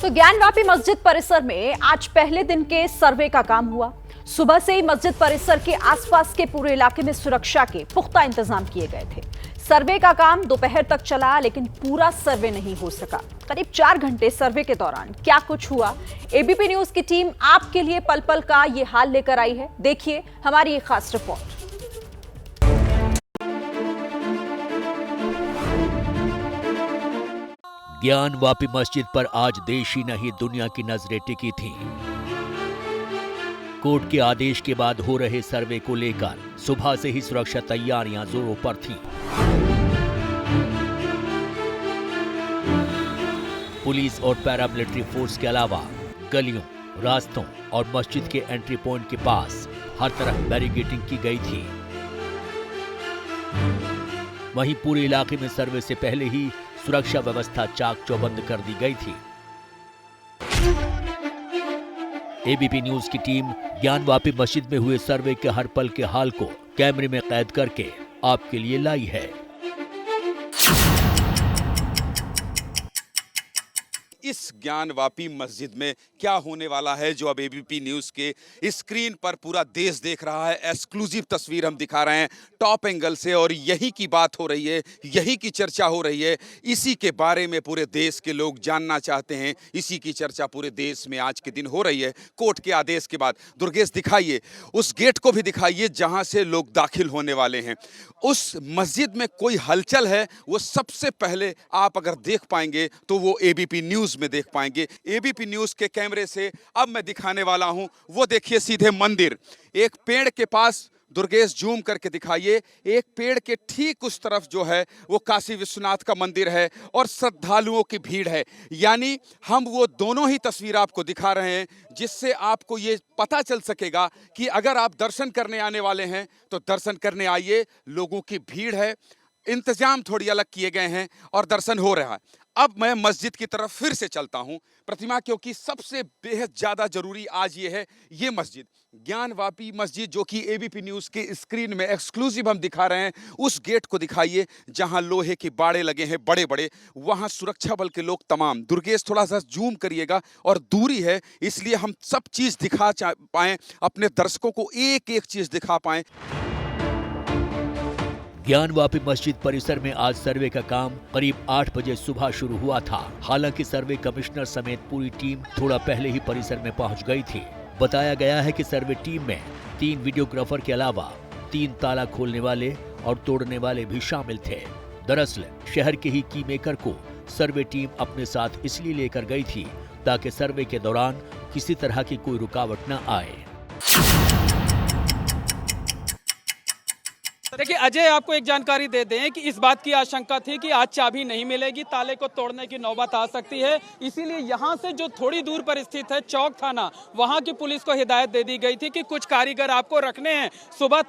तो ज्ञानवापी मस्जिद परिसर में आज पहले दिन के सर्वे का काम हुआ। सुबह से ही मस्जिद परिसर के आसपास के पूरे इलाके में सुरक्षा के पुख्ता इंतजाम किए गए थे। सर्वे का काम दोपहर तक चला, लेकिन पूरा सर्वे नहीं हो सका। करीब 4 घंटे सर्वे के दौरान क्या कुछ हुआ, एबीपी न्यूज की टीम आपके लिए पल पल का ये हाल लेकर आई है। देखिए हमारी ये खास रिपोर्ट। ज्ञानवापी मस्जिद पर आज देश ही नहीं दुनिया की नजरें टिकी थीं। कोर्ट के आदेश के बाद हो रहे सर्वे को लेकर सुबह से ही सुरक्षा तैयारियां जोरों पर थीं। पुलिस और पैरामिलिट्री फोर्स के अलावा गलियों, रास्तों और मस्जिद के एंट्री पॉइंट के पास हर तरफ बैरिकेडिंग की गई थी। वहीं पूरे इलाके में सर्वे से पहले ही सुरक्षा व्यवस्था चाक चौबंद कर दी गई थी। एबीपी न्यूज की टीम ज्ञानवापी मस्जिद में हुए सर्वे के हर पल के हाल को कैमरे में कैद करके आपके लिए लाई है। इस ज्ञानवापी मस्जिद में क्या होने वाला है, जो अब एबीपी न्यूज के स्क्रीन पर पूरा देश देख रहा है। एक्सक्लूसिव तस्वीर हम दिखा रहे हैं टॉप एंगल से, और यही की बात हो रही है, यही की चर्चा हो रही है। इसी के बारे में पूरे देश के लोग जानना चाहते हैं। इसी की चर्चा पूरे देश में आज के दिन हो रही है। कोर्ट के आदेश के बाद दुर्गेश दिखाइए, उस गेट को भी दिखाइए जहां से लोग दाखिल होने वाले हैं। उस मस्जिद में कोई हलचल है, वो सबसे पहले आप अगर देख पाएंगे तो वो एबीपी न्यूज में देख पाएंगे। एबीपी न्यूज के कैमरे से अब मैं दिखाने वाला हूं, वो देखिए सीधे मंदिर। एक पेड़ के पास, दुर्गेश जूम करके दिखाइए, एक पेड़ के ठीक उस तरफ जो है वो काशी विश्वनाथ का मंदिर है और श्रद्धालुओं की भीड़ है। यानी हम वो दोनों ही तस्वीर आपको दिखा रहे हैं, जिससे आपको ये पता चल सकेगा कि अगर आप दर्शन करने आने वाले हैं तो दर्शन करने आइए। लोगों की भीड़ है, इंतजाम थोड़ी अलग किए गए हैं और दर्शन हो रहा है। अब मैं मस्जिद की तरफ फिर से चलता हूं प्रतिमा, क्योंकि सबसे बेहद ज्यादा जरूरी आज ये है, ये मस्जिद ज्ञानवापी मस्जिद जो कि एबीपी न्यूज के स्क्रीन में एक्सक्लूसिव हम दिखा रहे हैं। उस गेट को दिखाइए जहां लोहे के बाड़े लगे हैं बड़े बड़े, वहां सुरक्षा बल के लोग तमाम। दुर्गेश थोड़ा सा जूम करिएगा, और दूरी है इसलिए हम सब चीज दिखा पाएं, अपने दर्शकों को एक एक चीज दिखा पाएं। ज्ञानवापी मस्जिद परिसर में आज सर्वे का काम करीब 8 बजे सुबह शुरू हुआ था। हालांकि सर्वे कमिश्नर समेत पूरी टीम थोड़ा पहले ही परिसर में पहुंच गई थी। बताया गया है कि सर्वे टीम में 3 वीडियोग्राफर के अलावा 3 ताला खोलने वाले और तोड़ने वाले भी शामिल थे। दरअसल शहर के ही की मेकर को सर्वे टीम अपने साथ इसलिए लेकर गई थी ताकि सर्वे के दौरान किसी तरह की कोई रुकावट न आए। देखिए अजय, आपको एक जानकारी दे दें कि इस बात की आशंका थी कि आज चाबी नहीं मिलेगी, ताले को तोड़ने की नौबत आ सकती है। इसीलिए यहां से जो थोड़ी दूर पर स्थित है चौक थाना, वहां की पुलिस को हिदायत दे दी गई थी कि कुछ कारीगर आपको रखने हैं। सुबह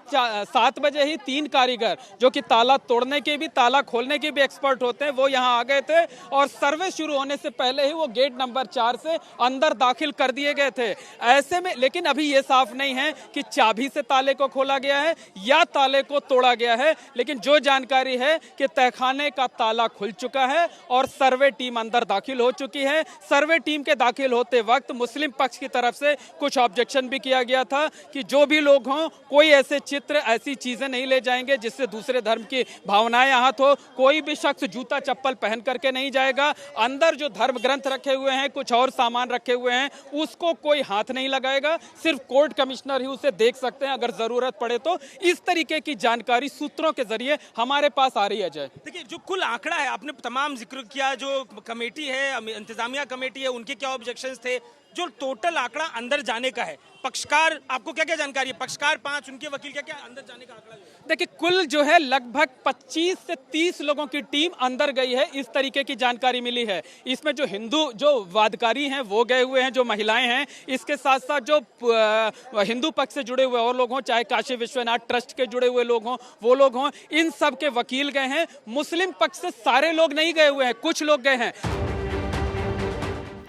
7 बजे ही 3 कारीगर जो कि ताला तोड़ने के भी, ताला खोलने के भी एक्सपर्ट होते हैं, वो यहाँ आ गए थे और सर्वे शुरू होने से पहले ही वो गेट नंबर 4 से अंदर दाखिल कर दिए गए थे। ऐसे में लेकिन अभी ये साफ नहीं है कि चाबी से ताले को खोला गया है या ताले को तोड़ा गया है, लेकिन जो जानकारी है कि तहखाने का ताला खुल चुका है और सर्वे टीम अंदर दाखिल हो चुकी है। सर्वे टीम के दाखिल होते वक्त मुस्लिम पक्ष की तरफ से कुछ ऑब्जेक्शन भी किया गया था कि जो भी लोग हों, कोई ऐसे चित्र, ऐसी चीजें नहीं ले जाएंगे जिससे दूसरे धर्म की भावनाएं आहत हो। कोई भी शख्स जूता चप्पल पहन करके नहीं जाएगा। अंदर जो धर्म ग्रंथ रखे हुए हैं, कुछ और सामान रखे हुए हैं, उसको कोई हाथ नहीं लगाएगा। सिर्फ कोर्ट कमिश्नर ही उसे देख सकते हैं अगर जरूरत पड़े तो। इस तरीके की जानकारी सूत्रों के जरिए हमारे पास आ रही है। जय, देखिए जो कुल आंकड़ा है आपने तमाम जिक्र किया, जो कमेटी है, इंतजामिया कमेटी है, उनके क्या ऑब्जेक्शंस थे, जो टोटल आंकड़ा अंदर जाने का है। पक्षकार, आपको क्या क्या जानकारी है? पक्षकार 5, उनके वकील क्या क्या अंदर जाने का आंकड़ा? देखिए कुल जो है लगभग 25 से 30 लोगों की टीम अंदर गई है, इस तरीके की जानकारी मिली है। इसमें जो हिंदू जो वादकारी हैं वो गए हुए हैं, जो महिलाएं हैं, इसके साथ साथ जो हिंदू पक्ष से जुड़े हुए और लोग हों, चाहे काशी विश्वनाथ ट्रस्ट के जुड़े हुए लोग हों, वो लोग हों, इन सब के वकील गए हैं। मुस्लिम पक्ष से सारे लोग नहीं गए हुए हैं, कुछ लोग गए हैं।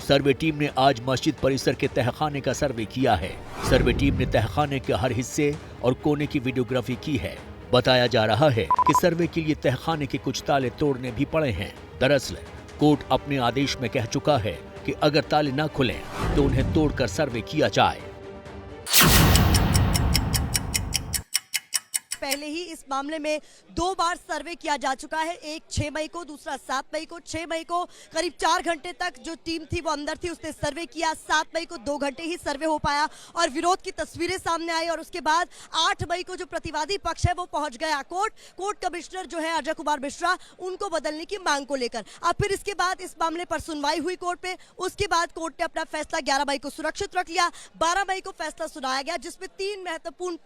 सर्वे टीम ने आज मस्जिद परिसर के तहखाने का सर्वे किया है। सर्वे टीम ने तहखाने के हर हिस्से और कोने की वीडियोग्राफी की है। बताया जा रहा है कि सर्वे के लिए तहखाने के कुछ ताले तोड़ने भी पड़े हैं। दरअसल कोर्ट अपने आदेश में कह चुका है कि अगर ताले न खुलें तो उन्हें तोड़कर सर्वे किया जाए। पहले ही इस मामले में 2 बार सर्वे किया जा चुका है, एक 6 मई को, दूसरा 7 मई को। 6 मई को करीब 4 घंटे तक जो टीम थी वो अंदर थी, उसने सर्वे किया। 7 मई को 2 घंटे ही सर्वे हो पाया और विरोध की तस्वीरें सामने आई। और उसके बाद 8 मई को जो प्रतिवादी पक्ष है वो पहुंच गया कोर्ट कमिश्नर जो है अजय कुमार मिश्रा, उनको बदलने की मांग को लेकर। अब फिर इसके बाद इस मामले पर सुनवाई हुई कोर्ट में। उसके बाद कोर्ट ने अपना फैसला 11 मई को सुरक्षित रख लिया। 12 मई को फैसला सुनाया गया जिसमें 3 महत्वपूर्ण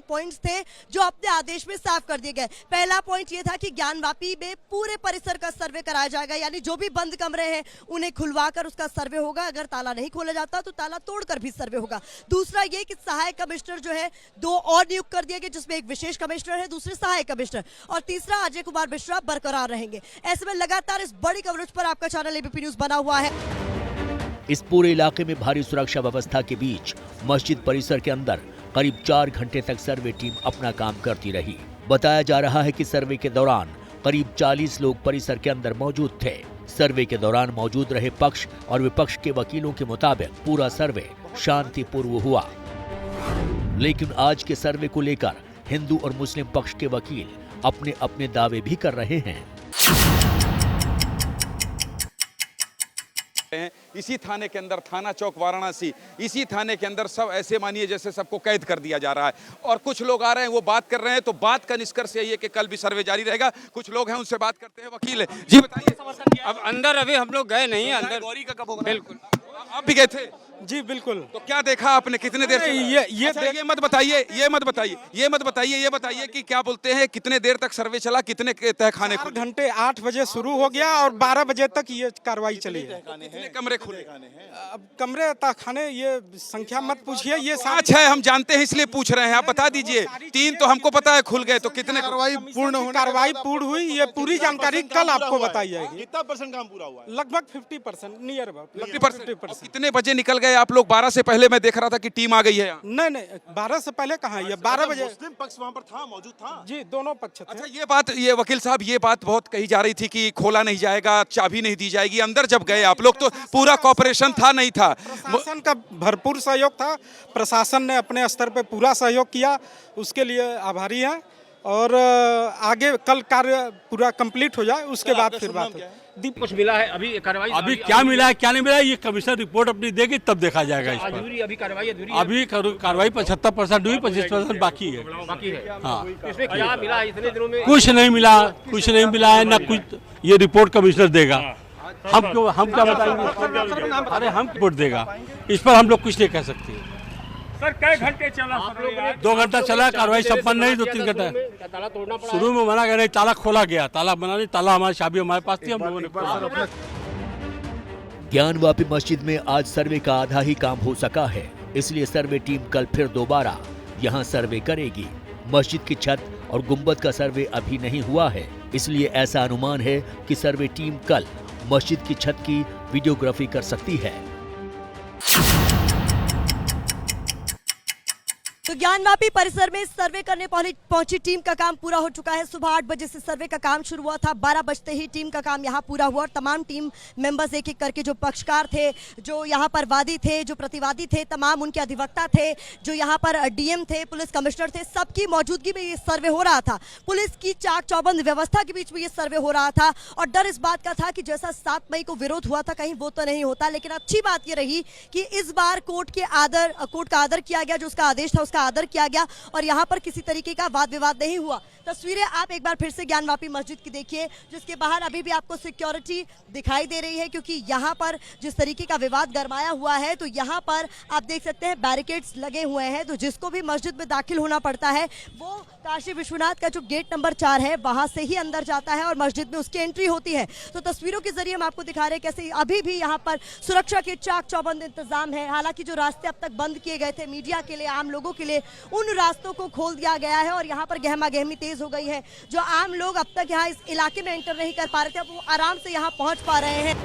पॉइंट्स थे जो अपने आदेश में साफ कर दिए गए। पहला पॉइंट यह था कि ज्ञानवापी में पूरे परिसर का सर्वे कराया जाएगा, यानी जो भी बंद कमरे हैं उन्हें खुलवाकर उसका सर्वे होगा। अगर ताला नहीं खोला जाता तो ताला तोड़कर भी सर्वे होगा। दूसरा ये कि सहायक कमिश्नर जो है 2 और नियुक्त कर दिए गए, जिसमें एक विशेष कमिश्नर है, दूसरे सहायक कमिश्नर, और तीसरा अजय कुमार मिश्रा बरकरार रहेंगे। ऐसे में लगातार इस बड़ी कवरेज पर आपका चैनल एबीपी न्यूज बना हुआ है। इस पूरे इलाके में भारी सुरक्षा व्यवस्था के बीच मस्जिद परिसर के अंदर करीब 4 घंटे तक सर्वे टीम अपना काम करती रही। बताया जा रहा है कि सर्वे के दौरान करीब 40 लोग परिसर के अंदर मौजूद थे। सर्वे के दौरान मौजूद रहे पक्ष और विपक्ष के वकीलों के मुताबिक पूरा सर्वे शांतिपूर्व हुआ। लेकिन आज के सर्वे को लेकर हिंदू और मुस्लिम पक्ष के वकील अपने अपने दावे भी कर रहे हैं। इसी थाने के अंदर थाना चौक वाराणसी, इसी थाने के अंदर सब ऐसे मानिए जैसे सबको कैद कर दिया जा रहा है। और कुछ लोग आ रहे हैं, वो बात कर रहे हैं, तो बात का निष्कर्ष यही है कि कल भी सर्वे जारी रहेगा। कुछ लोग हैं, उनसे बात करते हैं। वकील है जी, बताइए। अब अंदर अभी हम लोग गए नहीं, अंदर गौरी का कब होगा? बिल्कुल। आप भी गए थे? जी बिल्कुल। तो क्या देखा आपने, कितने देर से? ये मत बताइए, ये बताइए कि क्या बोलते हैं, कितने देर तक सर्वे चला, कितने तहखाने खुले? 4 घंटे 8 बजे शुरू हो गया और 12 बजे तक ये कार्रवाई चली है। कितने कमरे खुले? अब कमरे तहखाने ये संख्या मत पूछिए, ये 5 है, हम जानते हैं इसलिए पूछ रहे हैं, आप बता दीजिए। 3 तो हमको पता है खुल गए, तो कितने कार्रवाई पूर्ण हुई, ये पूरी जानकारी कल आपको बताई जाएगी। कितना परसेंट काम पूरा हुआ है? लगभग 50%, नियर अबाउट 50%। कितने बजे निकल गए आप लोग? 12 से पहले मैं देख रहा था कि टीम आ गई है यहाँ। नहीं 12 से पहले कहाँ, ये 12 बजे। मुस्लिम पक्ष वहाँ पर था, मौजूद था जी, दोनों पक्ष थे। अच्छा, ये वकील साहब, ये बात बहुत कही जा रही थी कि खोला नहीं जाएगा, चाबी नहीं दी जाएगी। अंदर जब गए आप लोग तो पूरा कॉपरेशन था, नहीं था? प्रशासन का भरपूर सहयोग था, प्रशासन ने अपने स्तर पे पूरा सहयोग किया, उसके लिए आभारी हैं। और आगे कल कार्य पूरा कंप्लीट हो जाए उसके बाद फिर बात है। कुछ मिला है अभी कार्रवाई? अभी क्या मिला है क्या नहीं मिला है, ये कमिश्नर रिपोर्ट अपनी देगी तब देखा जाएगा इस पर। अभी कार्रवाई अभी कार्रवाई 75% हुई, 25% बाकी है। हाँ, इसमें क्या मिला इतने दिनों में? कुछ नहीं मिला है, ना कुछ। ये रिपोर्ट कमिश्नर देगा, हम क्या बताएंगे? अरे हम रिपोर्ट देगा, इस पर हम लोग कुछ नहीं कह सकते। सर कई घंटे चला? 2 घंटा चला, कार्रवाई संपन्न नहीं, 2-3 घंटा। ताला तोड़ना पड़ा? शुरू में मना कर, ताला खोला गया, ताला बना नहीं, ताला हमारी चाबी हमारे पास थी, हम लोगों ने। ज्ञानवापी मस्जिद में आज सर्वे का आधा ही काम हो सका है, इसलिए सर्वे टीम कल फिर दोबारा यहाँ सर्वे करेगी। मस्जिद की छत और गुंबद का सर्वे अभी नहीं हुआ है, इसलिए ऐसा अनुमान है कि सर्वे टीम कल मस्जिद की छत की वीडियोग्राफी कर सकती है। तो ज्ञानवापी परिसर में सर्वे करने पहुंची टीम का काम पूरा हो चुका है। सुबह 8 बजे से सर्वे का काम शुरू हुआ था, 12 बजते ही टीम का काम यहां पूरा हुआ और तमाम टीम मेंबर्स एक एक करके, जो पक्षकार थे, जो यहां पर वादी थे, जो प्रतिवादी थे, तमाम उनके अधिवक्ता थे, जो यहां पर डीएम थे, पुलिस कमिश्नर थे, सबकी मौजूदगी में ये सर्वे हो रहा था। पुलिस की चाक चौबंद व्यवस्था के बीच में ये सर्वे हो रहा था और डर इस बात का था कि जैसा 7 मई को विरोध हुआ था कहीं वो तो नहीं होता। लेकिन अच्छी बात ये रही कि इस बार कोर्ट का आदर किया गया, जो उसका आदेश था उसका आदर किया गया और यहां पर किसी तरीके का वाद विवाद नहीं हुआ। तस्वीरें आप एक बार फिर से ज्ञानवापी मस्जिद की देखिए, जिसके बाहर अभी भी आपको सिक्योरिटी दिखाई दे रही है, क्योंकि यहां पर जिस तरीके का विवाद गरमाया हुआ है तो यहां पर आप देख सकते हैं बैरिकेड्स लगे हुए हैं। तो जिसको भी मस्जिद में दाखिल होना पड़ता है वो काशी विश्वनाथ का जो गेट नंबर 4 है वहां से ही अंदर जाता है और मस्जिद में उसकी एंट्री होती है। तो तस्वीरों के जरिए हम आपको दिखा रहे हैं कैसे अभी भी यहाँ पर सुरक्षा के चाक चौबंद इंतजाम है। हालांकि जो रास्ते अब तक बंद किए गए थे मीडिया के लिए, आम लोगों के लिए, उन रास्तों को खोल दिया गया है और यहाँ पर गहमा गहमी तेज हो गई है। जो आम लोग अब तक यहाँ इस इलाके में एंटर नहीं कर पा रहे थे, अब वो आराम से यहाँ पहुँच पा रहे हैं।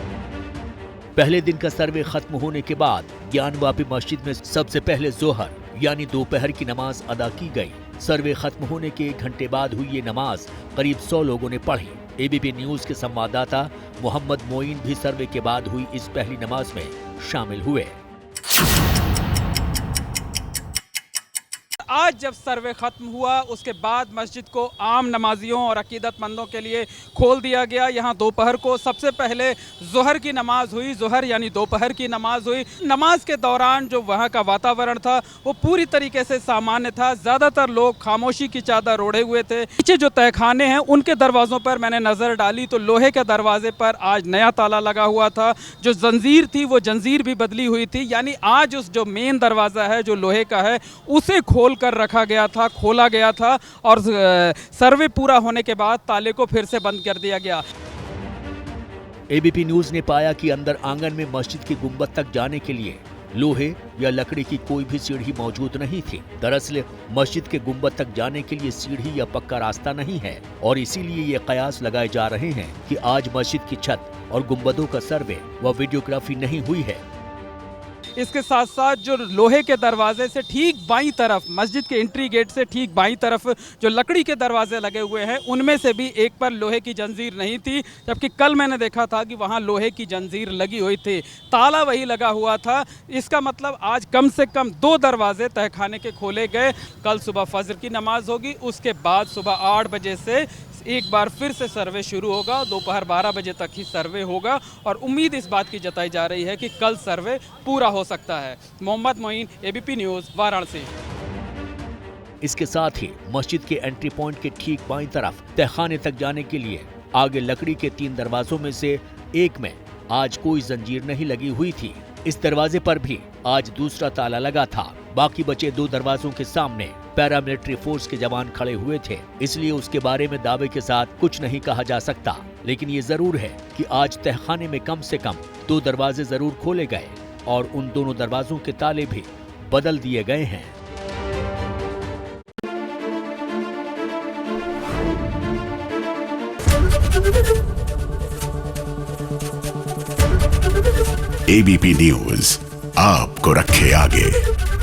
पहले दिन का सर्वे खत्म होने के बाद ज्ञानवापी मस्जिद में सबसे पहले जोहर यानी दोपहर की नमाज अदा की गई। सर्वे खत्म होने के 1 घंटे बाद हुई ये नमाज करीब 100 लोगों ने पढ़ी। एबीपी न्यूज के संवाददाता मोहम्मद मोइन भी सर्वे के बाद हुई इस पहली नमाज में शामिल हुए। आज जब सर्वे खत्म हुआ उसके बाद मस्जिद को आम नमाजियों और अकीदतमंदों के लिए खोल दिया गया। यहाँ दोपहर को सबसे पहले ज़ोहर की नमाज हुई, ज़ोहर यानी दोपहर की नमाज हुई। नमाज के दौरान जो वहाँ का वातावरण था वो पूरी तरीके से सामान्य था। ज़्यादातर लोग खामोशी की चादर ओढ़े हुए थे। नीचे जो तहखाने हैं उनके दरवाज़ों पर मैंने नज़र डाली तो लोहे के दरवाजे पर आज नया ताला लगा हुआ था। जो जंजीर थी वो जंजीर भी बदली हुई थी, यानी आज उस जो मेन दरवाज़ा है जो लोहे का है उसे खोल कर रखा गया था, खोला गया था और सर्वे पूरा होने के बाद ताले को फिर से बंद कर दिया गया। एबीपी न्यूज ने पाया कि अंदर आंगन में मस्जिद की गुंबद तक जाने के लिए लोहे या लकड़ी की कोई भी सीढ़ी मौजूद नहीं थी। दरअसल मस्जिद के गुंबद तक जाने के लिए सीढ़ी या पक्का रास्ता नहीं है और इसीलिए ये कयास लगाए जा रहे हैं कि आज मस्जिद की छत और गुंबदों का सर्वे व वीडियोग्राफी नहीं हुई है। इसके साथ साथ जो लोहे के दरवाजे से ठीक बाईं तरफ, मस्जिद के एंट्री गेट से ठीक बाईं तरफ जो लकड़ी के दरवाजे लगे हुए हैं उनमें से भी एक पर लोहे की जंजीर नहीं थी, जबकि कल मैंने देखा था कि वहां लोहे की जंजीर लगी हुई थी, ताला वही लगा हुआ था। इसका मतलब आज कम से कम 2 दरवाजे तहखाने के खोले गए। कल सुबह फजर की नमाज होगी, उसके बाद सुबह 8 बजे से एक बार फिर से सर्वे शुरू होगा। दोपहर 12 बजे तक ही सर्वे होगा और उम्मीद इस बात की जताई जा रही है कि कल सर्वे पूरा हो सकता है। Mohammad Moin, ABP news, Varanasi. इसके साथ ही मस्जिद के एंट्री पॉइंट के ठीक बाईं तरफ तहखाने तक जाने के लिए आगे लकड़ी के 3 दरवाजों में से एक में आज कोई जंजीर नहीं लगी हुई थी। इस दरवाजे पर भी आज दूसरा ताला लगा था। बाकी बचे 2 दरवाजों के सामने पैरामिलिट्री फोर्स के जवान खड़े हुए थे, इसलिए उसके बारे में दावे के साथ कुछ नहीं कहा जा सकता। लेकिन ये जरूर है कि आज तहखाने में कम से कम 2 दरवाजे जरूर खोले गए और उन दोनों दरवाजों के ताले भी बदल दिए गए हैं। एबीपी न्यूज आपको रखे आगे।